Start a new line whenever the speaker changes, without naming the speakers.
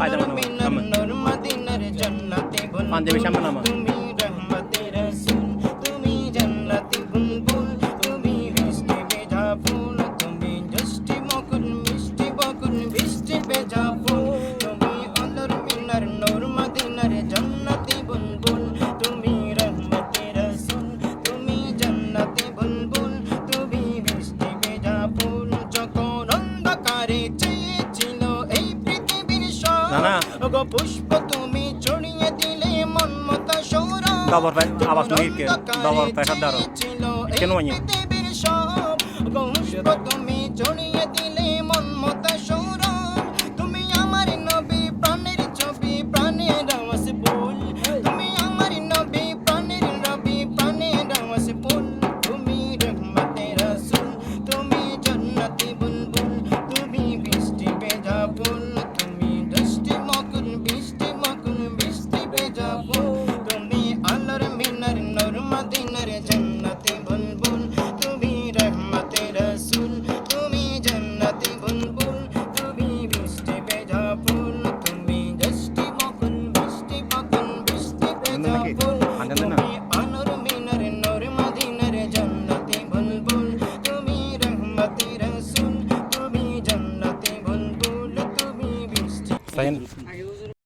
আলোর মিনার নূর মদিনার জান্নাতি বুলবুল তুমি রহমতে রাসূল তুমি জান্নাতি বুলবুল তুমি মিষ্টি ভেজা ফুল তুমি জষ্টি মকুল মিষ্টি বকুল বৃষ্টি ভেজা ফুল তুমি আলোর মিনার নূর মদিনার জান্নাতি বুলবুল তুমি রহমতে রাসূল তুমি জান্নাতি বুলবুল তুমি মিষ্টি ভেজা ফুল যখন অন্ধকারে চেয়েছিল এই পৃথিবীর সব গো পুষ্প তুমি ছড়িয়ে দিলে মন মতো Sourav
Double five, awas mikir, double five hadaro. Ikan wanya.
পৃথিবীর সব গো পুষ্প তুমি ছড়িয়ে দিলে মন মতো সৌরভ তুমি আমার নবী প্রাণের ছবি প্রাণের আওয়াজ ফুল তুমি আমার নবী প্রাণের নবী প্রাণের আওয়াজ ফুল তুমি রহমতে রাসূল তুমি জান্নাতি বুলবুল তুমি বৃষ্টি ভেজা ফুল তুমি দৃষ্টি মকুল বৃষ্টি মকুল বৃষ্টি ভেজা ফুল তুমি আলোর মিনার নূর মদিনার জান্নাতি বুলবুল তুমি রহমতে রাসূল তুমি জান্নাতি বুলবুল তুমি বৃষ্টি ভেজা ফুল তুমি দৃষ্টি মকুল বৃষ্টি মকুল বৃষ্টি ভেজা ফুল